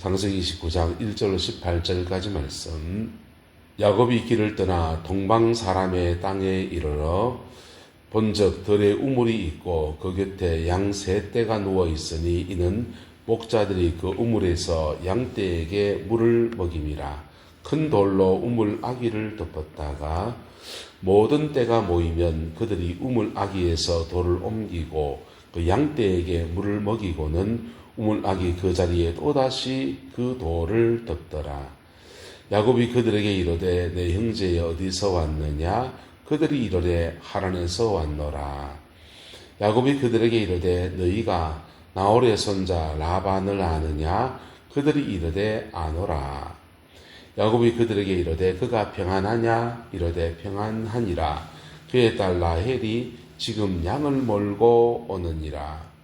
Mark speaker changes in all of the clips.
Speaker 1: 창세기 29장 1절로 18절까지 말씀. 야곱이 길을 떠나 동방 사람의 땅에 이르러 본즉 들에 우물이 있고 그 곁에 양 세 떼가 누워 있으니 이는 목자들이 그 우물에서 양떼에게 물을 먹임이라. 큰 돌로 우물 아기를 덮었다가 모든 떼가 모이면 그들이 우물 아기에서 돌을 옮기고 그 양떼에게 물을 먹이고는 우물 아기 그 자리에 또다시 그 돌을 덮더라. 야곱이 그들에게 이르되 내 형제 어디서 왔느냐? 그들이 이르되 하란에서 왔노라. 야곱이 그들에게 이르되 너희가 나홀의 손자 라반을 아느냐? 그들이 이르되 아노라. 야곱이 그들에게 이르되 그가 평안하냐? 이르되 평안하니라. 그의 딸 라헬이 지금 양을 몰고 오느니라.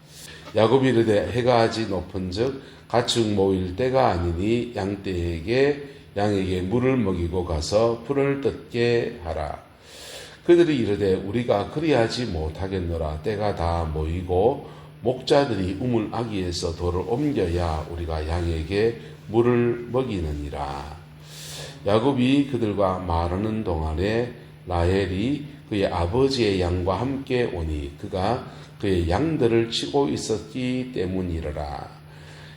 Speaker 1: 야곱이 이르되 해가 아직 높은즉 가축 모일 때가 아니니 양에게 물을 먹이고 가서 풀을 뜯게 하라. 그들이 이르되 우리가 그리하지 못하겠노라. 때가 다 모이고 목자들이 우물 아기에서 돌을 옮겨야 우리가 양에게 물을 먹이느니라. 야곱이 그들과 말하는 동안에 라헬이 그의 아버지의 양과 함께 오니 그가 그의 양들을 치고 있었기 때문이라.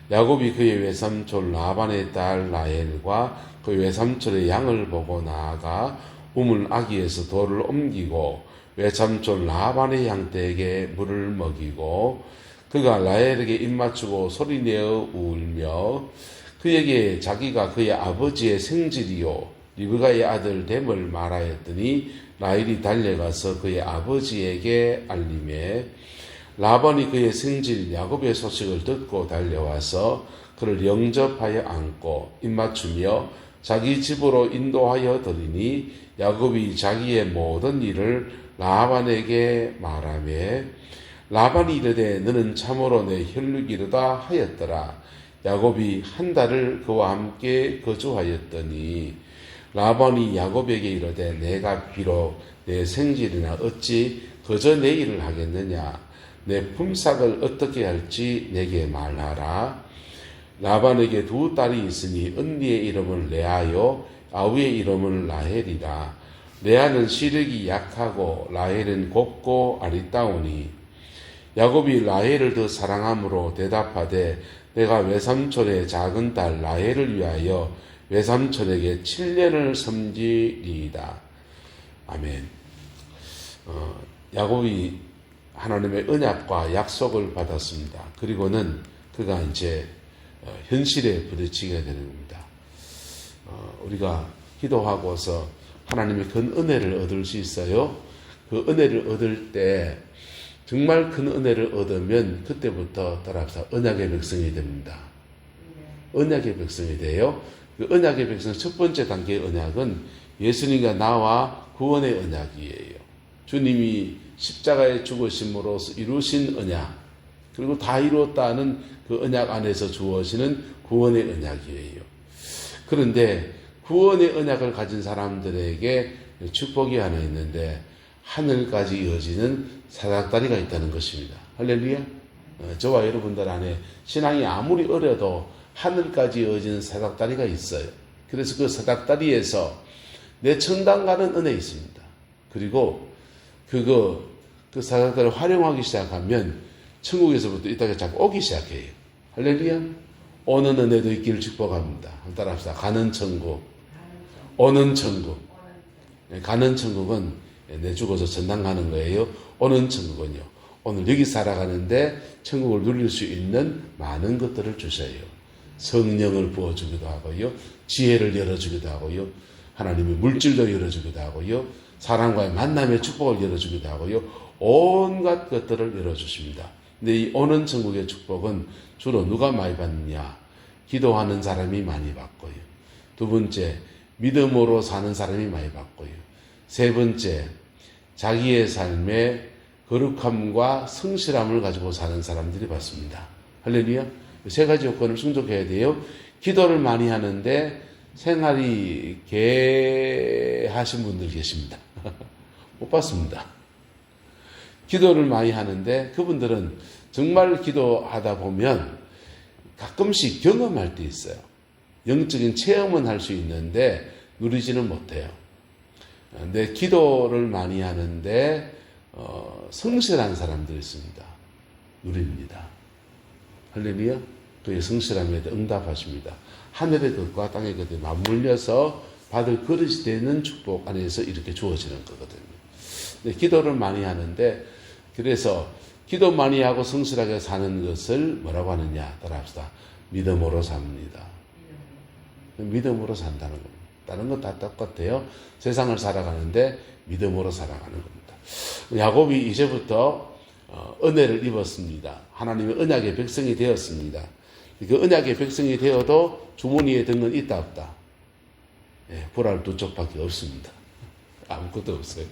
Speaker 1: 야곱이 그의 외삼촌 라반의 딸 라헬과 그 외삼촌의 양을 보고 나아가 우물 아기에서 돌을 옮기고 외삼촌 라반의 양떼에게 물을 먹이고 그가 라헬에게 입맞추고 소리내어 울며 그에게 자기가 그의 아버지의 생질이요 리브가의 아들 됨을 말하였더니 라헬이 달려가서 그의 아버지에게 알림해 라반이 그의 생질 야곱의 소식을 듣고 달려와서 그를 영접하여 안고 입맞추며 자기 집으로 인도하여 드리니 야곱이 자기의 모든 일을 라반에게 말하며 라반이 이르되 너는 참으로 내 혈육이로다 하였더라. 야곱이 한 달을 그와 함께 거주하였더니 라반이 야곱에게 이르되 내가 비록 내 생질이나 어찌 그저 내 일을 하겠느냐. 내 품삯을 어떻게 할지 내게 말하라. 라반에게 두 딸이 있으니 언니의 이름은 레아요 아우의 이름은 라헬이라. 레아는 시력이 약하고 라헬은 곱고 아리따우니 야곱이 라헬을 더 사랑함으로 대답하되 내가 외삼촌의 작은 딸 라헬을 위하여 외삼촌에게 7년을 섬기리이다. 아멘. 야곱이 하나님의 언약과 약속을 받았습니다. 그리고는 그가 이제 현실에 부딪히게 되는 겁니다. 우리가 기도하고서 하나님의 큰 은혜를 얻을 수 있어요. 그 은혜를 얻을 때 정말 큰 은혜를 얻으면 그때부터 따라서 언약의 백성이 됩니다. 언약의 백성이 돼요. 그 언약의 백성 첫 번째 단계의 언약은 예수님과 나와 구원의 언약이에요. 주님이 십자가의 죽으심으로써 이루신 언약, 그리고 다 이루었다는 그 언약 안에서 주어지는 구원의 언약이에요. 그런데 구원의 언약을 가진 사람들에게 축복이 하나 있는데 하늘까지 이어지는 사닥다리가 있다는 것입니다. 할렐루야. 저와 여러분들 안에 신앙이 아무리 어려도 하늘까지 이어지는 사닥다리가 있어요. 그래서 그 사닥다리에서 내 천당 가는 은혜 있습니다. 그리고 그 사닥다리를 활용하기 시작하면 천국에서부터 이따가 자꾸 오기 시작해요. 할렐루야. 오는 은혜도 있기를 축복합니다. 한번 따라합시다. 가는 천국, 오는 천국. 가는 천국은 내 죽어서 전당 가는 거예요. 오는 천국은요, 오늘 여기 살아가는데 천국을 누릴 수 있는 많은 것들을 주셔요. 성령을 부어주기도 하고요, 지혜를 열어주기도 하고요, 하나님의 물질도 열어주기도 하고요, 사람과의 만남의 축복을 열어주기도 하고요, 온갖 것들을 열어주십니다. 근데 이 오는 천국의 축복은 주로 누가 많이 받느냐? 기도하는 사람이 많이 받고요. 두 번째, 믿음으로 사는 사람이 많이 받고요. 세 번째, 자기의 삶에 거룩함과 성실함을 가지고 사는 사람들이 받습니다. 할렐루야. 세 가지 요건을 충족해야 돼요. 기도를 많이 하는데 생활이 개하신 분들 계십니다. 못 받습니다. 기도를 많이 하는데 그분들은 정말 기도하다 보면 가끔씩 경험할 때 있어요. 영적인 체험은 할 수 있는데 누리지는 못해요. 근데 기도를 많이 하는데 성실한 사람들이 있습니다. 누립니다. 할렐루야. 그의 성실함에 응답하십니다. 하늘의 것과 땅의 것에 맞물려서 받을 그릇이 되는 축복 안에서 이렇게 주어지는 거거든요. 근데 기도를 많이 하는데, 그래서 기도 많이 하고 성실하게 사는 것을 뭐라고 하느냐 따라합시다. 믿음으로 삽니다. 믿음으로 산다는 겁니다. 다른 건 다 똑같아요. 세상을 살아가는데 믿음으로 살아가는 겁니다. 야곱이 이제부터 은혜를 입었습니다. 하나님의 언약의 백성이 되었습니다. 그 언약의 백성이 되어도 주머니에 든 건 있다 없다. 보랄 두 쪽밖에 없습니다. 아무것도 없어요.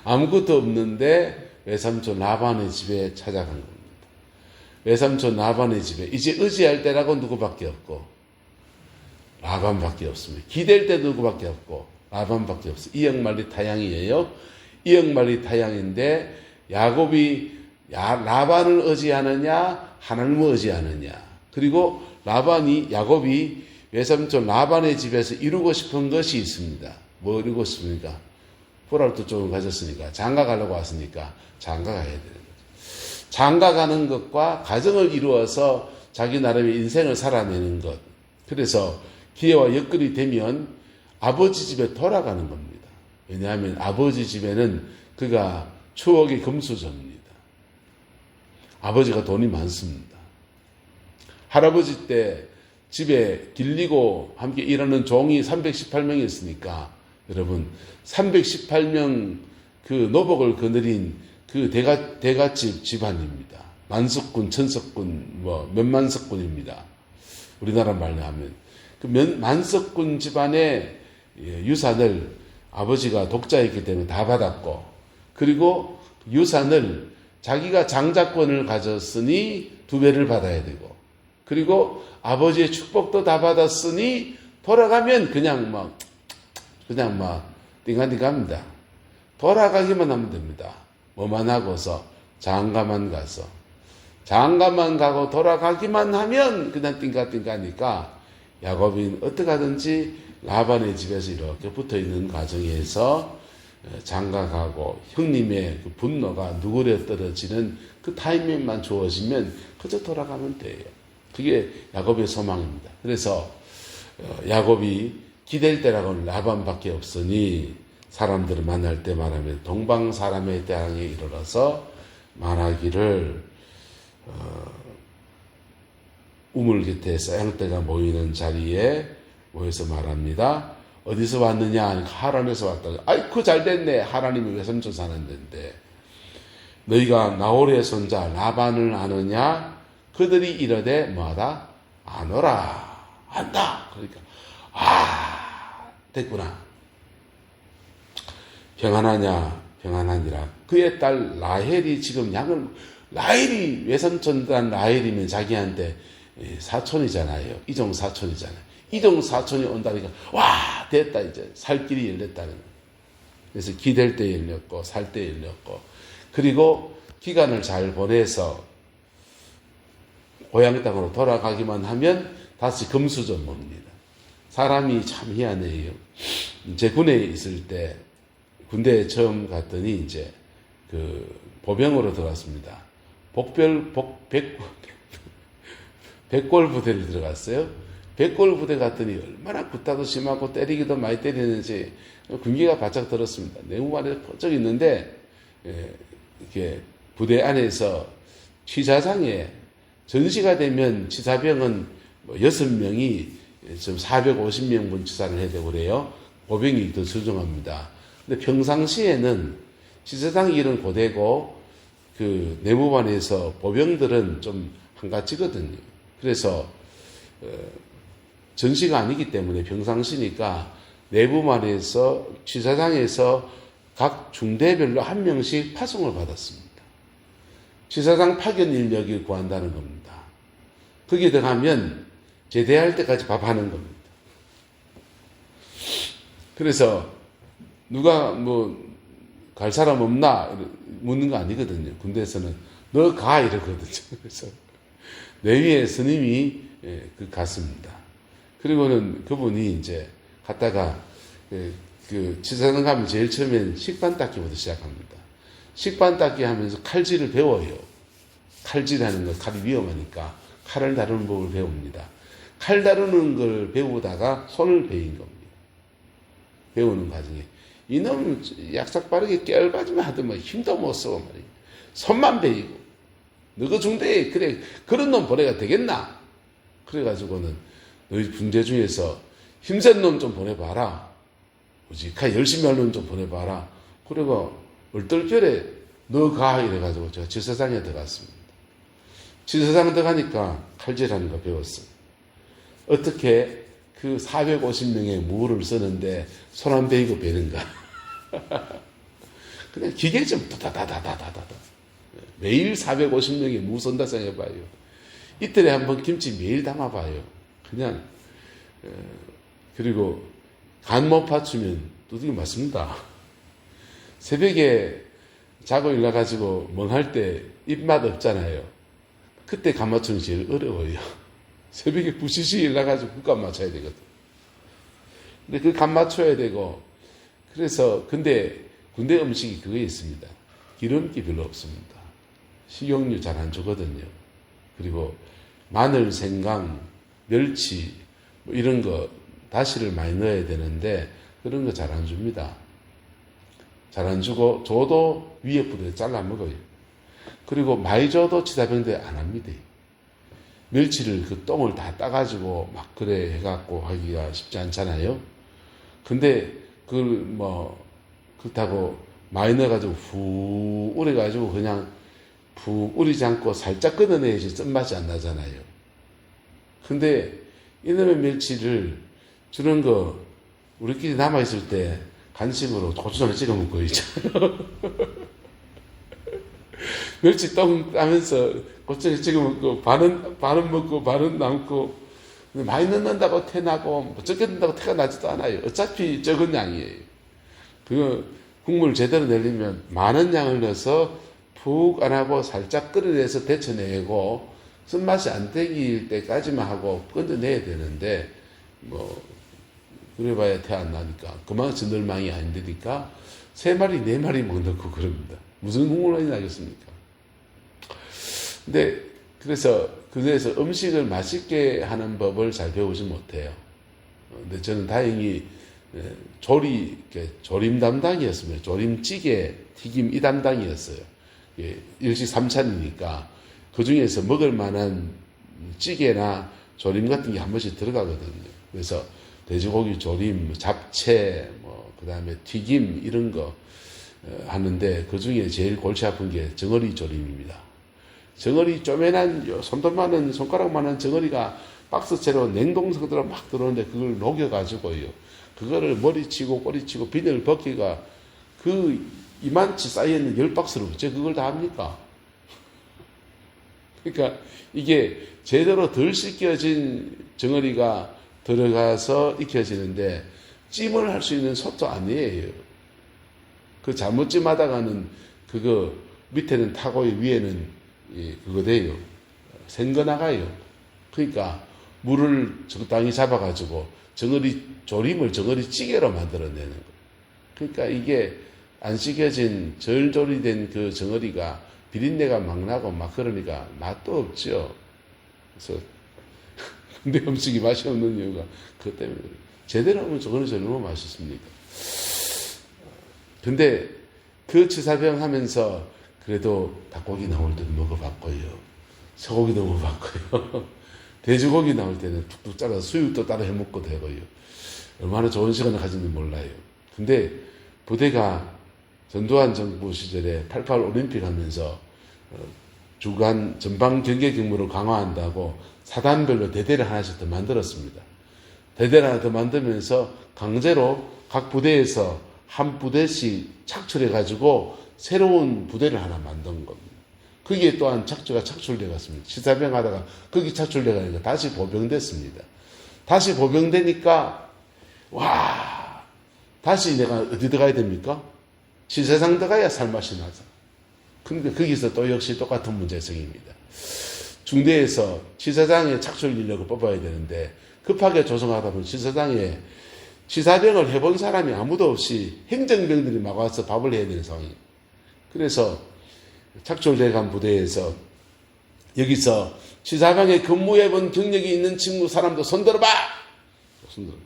Speaker 1: 아무것도 없는데 외삼촌 라반의 집에 찾아간 겁니다. 외삼촌 라반의 집에 이제 의지할 때라고 누구밖에 없고 라반밖에 없습니다. 기댈 때 누구밖에 없고 라반밖에 없어요. 이역만리 타양이에요. 이역만리 타양인데 야곱이 라반을 의지하느냐 하나님을 의지하느냐. 그리고 야곱이 외삼촌 라반의 집에서 이루고 싶은 것이 있습니다. 뭐 이루고 싶습니까? 보랄도 조금 가졌으니까 장가 가려고 왔으니까 장가 가야 되는 거죠. 장가 가는 것과 가정을 이루어서 자기 나름의 인생을 살아내는 것. 그래서 기회와 여건이 되면 아버지 집에 돌아가는 겁니다. 왜냐하면 아버지 집에는 그가 추억의 금수저입니다. 아버지가 돈이 많습니다. 할아버지 때 집에 길리고 함께 일하는 종이 318명이 있으니까 여러분 318명 그 노복을 거느린 그 대가집 집안입니다. 만석군, 천석군, 몇만석군입니다. 우리나라 말로 하면 그 만석군 집안의 유산을 아버지가 독자였기 때문에 다 받았고, 그리고 유산을 자기가 장자권을 가졌으니 2배를 받아야 되고, 그리고 아버지의 축복도 다 받았으니 돌아가면 그냥 막 띵가띵가합니다. 돌아가기만 하면 됩니다. 뭐만 하고서 장가만 가고 돌아가기만 하면 그냥 띵가띵가니까 야곱은 어떻게 하든지 라반의 집에서 이렇게 붙어있는 과정에서 장가가고 형님의 그 분노가 누그려 떨어지는 그 타이밍만 주어지면 그저 돌아가면 돼요. 그게 야곱의 소망입니다. 그래서 야곱이 기댈 때라고는 라반밖에 없으니 사람들을 만날 때 말하면 동방 사람의 땅에 이르러서 말하기를 우물 곁에 쌍떼가 모이는 자리에 모여서 말합니다. 어디서 왔느냐 하니까 하란에서 왔다. 아이쿠 잘됐네. 하나님이 외삼촌 사는 데인데 너희가 나홀의 손자 라반을 아느냐? 그들이 이르되 뭐하다? 아노라. 안다. 그러니까 됐구나. 평안하냐? 평안하니라. 그의 딸 라헬이 지금 라헬이 외삼촌단 라헬이면 자기한테 사촌이잖아요. 이종 사촌이잖아요. 이종 사촌이 온다니까 와 됐다 이제 살 길이 열렸다는 거예요. 그래서 기댈 때 열렸고 살 때 열렸고, 그리고 기간을 잘 보내서 고향 땅으로 돌아가기만 하면 다시 금수저입니다. 사람이 참 희한해요. 제 군에 있을 때 군대에 처음 갔더니 이제 그 보병으로 들어갔습니다. 백골 부대를 들어갔어요. 백골 부대 갔더니 얼마나 굿다도 심하고 때리기도 많이 때리는지 군기가 바짝 들었습니다. 내무반에 퍼쩍 있는데 이렇게 부대 안에서 취사장에 전시가 되면 취사병은 6명이 좀 450명분 취사를 해야 되고 그래요. 보병이 더 소중합니다. 근데 평상시에는 취사장 일은 고되고 그 내무반에서 보병들은 좀 한가지거든요. 그래서 전시가 아니기 때문에 평상시니까 내부만에서 취사장에서 각 중대별로 한 명씩 파송을 받았습니다. 취사장 파견 인력을 구한다는 겁니다. 거기에 들어가면 제대할 때까지 밥하는 겁니다. 그래서 누가 갈 사람 없나 묻는 거 아니거든요. 군대에서는 너 가 이러거든요. 그래서 내위의 스님이 예, 그 갔습니다. 그리고는 그분이 이제 갔다가 그 치사장 가면 제일 처음엔 식판 닦기부터 시작합니다. 식판 닦기 하면서 칼질을 배워요. 칼질하는 거, 칼이 위험하니까 칼을 다루는 법을 배웁니다. 칼 다루는 걸 배우다가 손을 베인 겁니다. 배우는 과정에. 이놈은 약삭 빠르게 깨알바지만 하더만 힘도 못 써. 말이야. 손만 베이고. 너가 중대에, 그래, 그런 놈 보내가 되겠나? 그래가지고는 너희 군대 중에서 힘센 놈 좀 보내봐라. 우직하게 열심히 할 놈 좀 보내봐라. 그리고 얼떨결에 너 가. 이래가지고 제가 지사장에 들어갔습니다. 지사장 들어가니까 칼질하는 거 배웠어요. 어떻게 그 450명의 무를 쓰는데 손 안 베이고 베는가. 그냥 기계 좀 다다다다다다다. 매일 450명의 무 선다 생각해봐요. 이틀에 한 번 김치 매일 담아봐요. 그냥 그리고 간 못 맞추면 두들겨 맞습니다. 새벽에 자고 일어나가지고 멍할 때 입맛 없잖아요. 그때 간 맞추는 게 제일 어려워요. 새벽에 부시시 일어나가지고 국간 맞춰야 되거든. 근데 그 간 맞춰야 되고, 그래서, 근데 군대 음식이 그게 있습니다. 기름기 별로 없습니다. 식용유 잘 안 주거든요. 그리고 마늘, 생강, 멸치, 뭐 이런 거, 다시를 많이 넣어야 되는데, 그런 거 잘 안 줍니다. 잘 안 주고, 줘도 위에 부대 잘라 먹어요. 그리고 많이 줘도 치사병대 안 합니다. 멸치를 그 똥을 다 따가지고 막 그래 해갖고 하기가 쉽지 않잖아요. 근데 그걸 뭐 그렇다고 많이 넣어가지고 후 우려가지고 그냥 푹 우리지 않고 살짝 끓여내야지 쓴맛이 안 나잖아요. 근데 이놈의 멸치를 주는 거 우리끼리 남아있을 때 간식으로 고추장을 찍어 먹고 있잖아요. 멸치 똥 따면서 고추장에 찍어 먹고 반은 먹고 반은 남고, 근데 많이 넣는다고 태나고 뭐 적게 넣는다고 태가 나지도 않아요. 어차피 적은 양이에요. 그거 국물 제대로 내려면 많은 양을 넣어서 푹 안 하고 살짝 끓여내서 데쳐내고 쓴맛이 안 되길 때까지만 하고 건져내야 되는데, 뭐 그래봐야 태 안 나니까 그만큼 전들망이 안 되니까 3마리 4마리 못 넣고 그럽니다. 무슨 국물이 나겠습니까? 근데 그래서 음식을 맛있게 하는 법을 잘 배우지 못해요. 근데 저는 다행히 조림 담당이었습니다. 조림찌개, 튀김 이 담당이었어요. 일식삼찬이니까 그 중에서 먹을 만한 찌개나 조림 같은 게 한 번씩 들어가거든요. 그래서 돼지고기 조림, 잡채, 그 다음에 튀김 이런 거 하는데 그 중에 제일 골치 아픈 게 정어리 조림입니다. 정어리 쪼매난 손톱만한 손가락만한 정어리가 박스채로 냉동석으로 막 들어오는데 그걸 녹여가지고요. 그거를 머리치고 꼬리치고 비늘 벗기가 그 이만치 쌓여있는 10박스로 어째 그걸 다 합니까? 그러니까 이게 제대로 덜 씻겨진 정어리가 들어가서 익혀지는데 찜을 할 수 있는 솥도 아니에요. 그 잘못 찜하다가는 그거 밑에는 타고 위에는 그거 돼요. 생거 나가요. 그러니까 물을 적당히 잡아가지고 정어리 조림을 정어리 찌개로 만들어내는 거. 그러니까 이게 안 씻겨진 절조리된 그 정어리가 비린내가 막 나고 막 그러니까 맛도 없죠. 그래서 근데 음식이 맛이 없는 이유가 그것 때문에 제대로 하면 저거는 너무 맛있습니다. 근데 그 치사병 하면서 그래도 닭고기 나올 때도 먹어봤고요. 소고기도 먹어봤고요. 돼지고기 나올 때는 툭툭 잘라서 수육도 따로 해먹고 되고요. 얼마나 좋은 시간을 가진지 몰라요. 근데 부대가 전두환 정부 시절에 88 올림픽 하면서 주간 전방 경계 경무를 강화한다고 사단별로 대대를 하나씩 더 만들었습니다. 대대를 하나 더 만들면서 강제로 각 부대에서 한 부대씩 착출해가지고 새로운 부대를 하나 만든 겁니다. 거기에 또한 착출돼 갔습니다. 치사병 하다가 거기 착출돼 가니까 다시 보병됐습니다. 다시 보병되니까 다시 내가 어디 들어가야 됩니까? 치사장 들어가야 살맛이 나죠. 근데 거기서 또 역시 똑같은 문제성입니다. 중대에서 지사장의 착출 인력을 뽑아야 되는데 급하게 조성하다 보니 지사장에 지사병을 해본 사람이 아무도 없이 행정병들이 막 와서 밥을 해야 되는 상황이에요. 그래서 착출대간 부대에서 여기서 지사병에 근무해본 경력이 있는 친구 사람도 손들어봐! 손들어.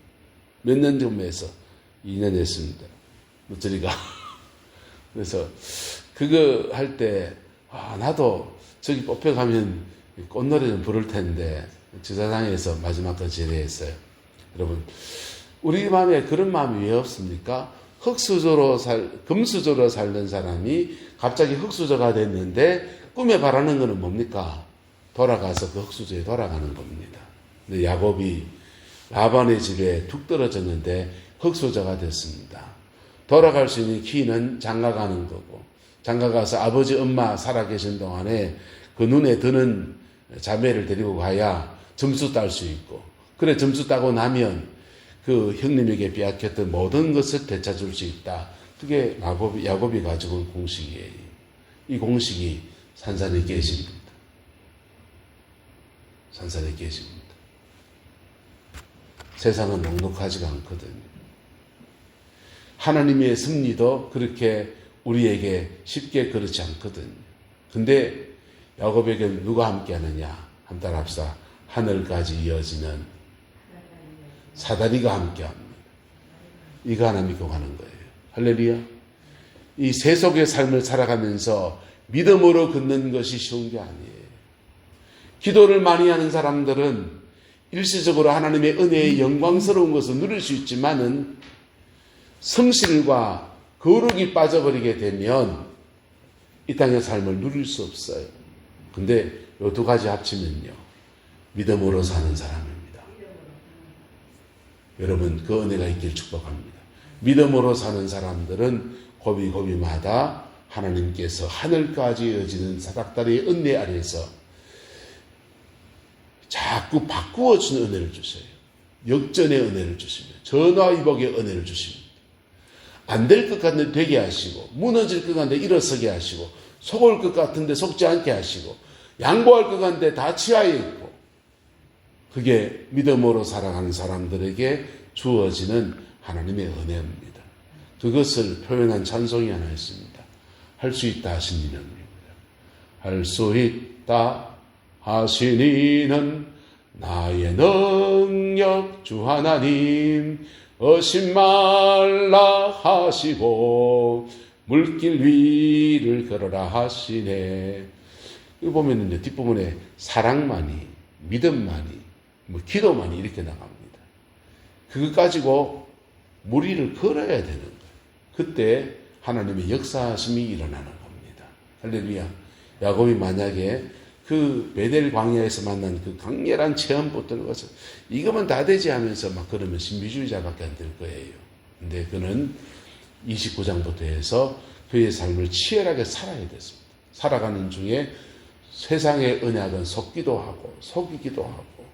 Speaker 1: 몇 년 전에서 2년 했습니다. 저리가. 그래서 그거 할 때 나도 저기 뽑혀가면 꽃노래 좀 부를 텐데 지사장에서 마지막까지 제대했어요. 여러분 우리 마음에 그런 마음이 왜 없습니까? 금수저로 살던 사람이 갑자기 흙수저가 됐는데 꿈에 바라는 것은 뭡니까? 돌아가서 그 흙수저에 돌아가는 겁니다. 근데 야곱이 라반의 집에 툭 떨어졌는데 흙수저가 됐습니다. 돌아갈 수 있는 키는 장가가는 거고, 장가가서 아버지 엄마 살아계신 동안에 그 눈에 드는 자매를 데리고 가야 점수 딸 수 있고, 그래 점수 따고 나면 그 형님에게 빼앗겼던 모든 것을 되찾을 수 있다. 그게 야곱이 가지고 온 공식이에요. 이 공식이 산산이 깨집니다. 산산이 깨집니다. 세상은 넉넉하지가 않거든요. 하나님의 승리도 그렇게 우리에게 쉽게 그렇지 않거든요. 근데 야곱에게 누가 함께 하느냐? 한달 합사 하늘까지 이어지는 사다리가 함께 합니다. 이거 하나 믿고 가는 거예요. 할렐루야. 이 세속의 삶을 살아가면서 믿음으로 걷는 것이 쉬운 게 아니에요. 기도를 많이 하는 사람들은 일시적으로 하나님의 은혜의 영광스러운 것을 누릴 수 있지만은 성실과 거룩이 빠져버리게 되면 이 땅의 삶을 누릴 수 없어요. 근데 이 두 가지 합치면요, 믿음으로 사는 사람입니다. 여러분 그 은혜가 있길 축복합니다. 믿음으로 사는 사람들은 고비고비마다 하나님께서 하늘까지 이어지는 사닥다리의 은혜 아래에서 자꾸 바꾸어주는 은혜를 주세요. 역전의 은혜를 주십니다. 전화위복의 은혜를 주십니다. 안 될 것 같은데 되게 하시고, 무너질 것 같은데 일어서게 하시고, 속을 것 같은데 속지 않게 하시고, 양보할 것 같은데 다 치하에 있고, 그게 믿음으로 살아가는 사람들에게 주어지는 하나님의 은혜입니다. 그것을 표현한 찬송이 하나 있습니다. 할 수 있다 하신 이는, 할 수 있다 하신 이는 나의 능력 주 하나님, 어심 말라 하시고 물길 위를 걸어라 하시네. 이거 보면은요, 뒷부분에 사랑만이, 믿음만이, 기도만이 이렇게 나갑니다. 그거 가지고 무리를 걸어야 되는 거예요. 그때 하나님의 역사하심이 일어나는 겁니다. 할렐루야. 야곱이 만약에 그 베델 광야에서 만난 그 강렬한 체험 붙드는 것을 이거면 다 되지 하면서 막 그러면 신비주의자밖에 안 될 거예요. 근데 그는 29장부터 해서 그의 삶을 치열하게 살아야 됐습니다. 살아가는 중에 세상의 언약은 속기도 하고 속이기도 하고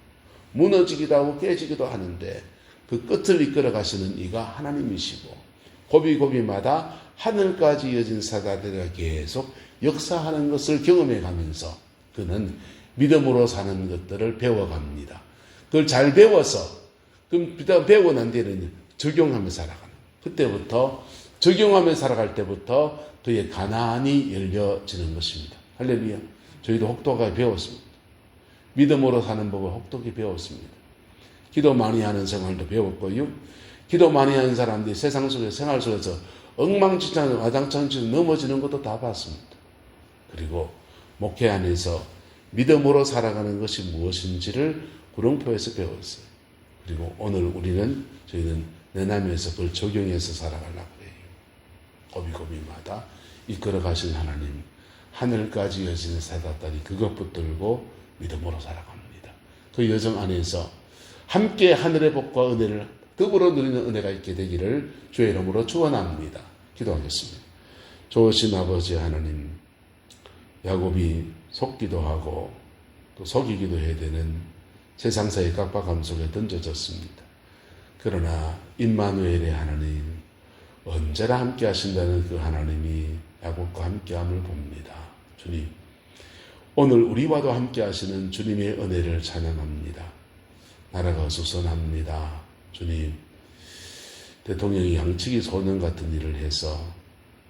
Speaker 1: 무너지기도 하고 깨지기도 하는데 그 끝을 이끌어 가시는 이가 하나님이시고 고비고비마다 하늘까지 이어진 사다리가 계속 역사하는 것을 경험해 가면서 그는 믿음으로 사는 것들을 배워갑니다. 그걸 잘 배워서 그럼 배우고 난 뒤에는 적용하며 살아가는, 그때부터 적용하며 살아갈 때부터 그의 가난이 열려지는 것입니다. 할렐루야. 저희도 혹독하게 배웠습니다. 믿음으로 사는 법을 혹독히 배웠습니다. 기도 많이 하는 생활도 배웠고요. 기도 많이 하는 사람들이 세상 속에 생활 속에서 엉망진창 와장창 넘어지는 것도 다 봤습니다. 그리고 목회 안에서 믿음으로 살아가는 것이 무엇인지를 구룡포에서 배웠어요. 그리고 오늘 저희는 내남에서 그걸 적용해서 살아가려고 해요. 고비고비마다 이끌어 가신 하나님, 하늘까지 이어지는 사다다리 그것 붙들고 믿음으로 살아갑니다. 그 여정 안에서 함께 하늘의 복과 은혜를 더불어 누리는 은혜가 있게 되기를 주의 이름으로 축원합니다. 기도하겠습니다. 좋으신 아버지 하나님, 야곱이 속기도 하고 또 속이기도 해야 되는 세상사의 깜빡함 속에 던져졌습니다. 그러나 임마누엘의 하나님, 언제나 함께 하신다는 그 하나님이 야곱과 함께함을 봅니다. 주님, 오늘 우리와도 함께 하시는 주님의 은혜를 찬양합니다. 나라가 수선합니다. 주님, 대통령이 양치기 소년 같은 일을 해서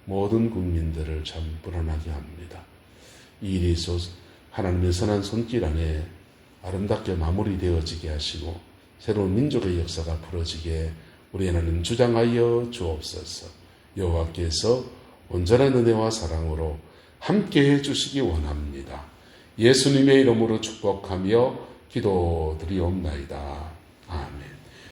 Speaker 1: 모든 국민들을 참 불안하게 합니다. 이 일이 하나님의 선한 손길 안에 아름답게 마무리되어지게 하시고 새로운 민족의 역사가 풀어지게 우리 하나님 주장하여 주옵소서. 여호와께서 온전한 은혜와 사랑으로 함께해 주시기 원합니다. 예수님의 이름으로 축복하며 기도드리옵나이다. 아멘.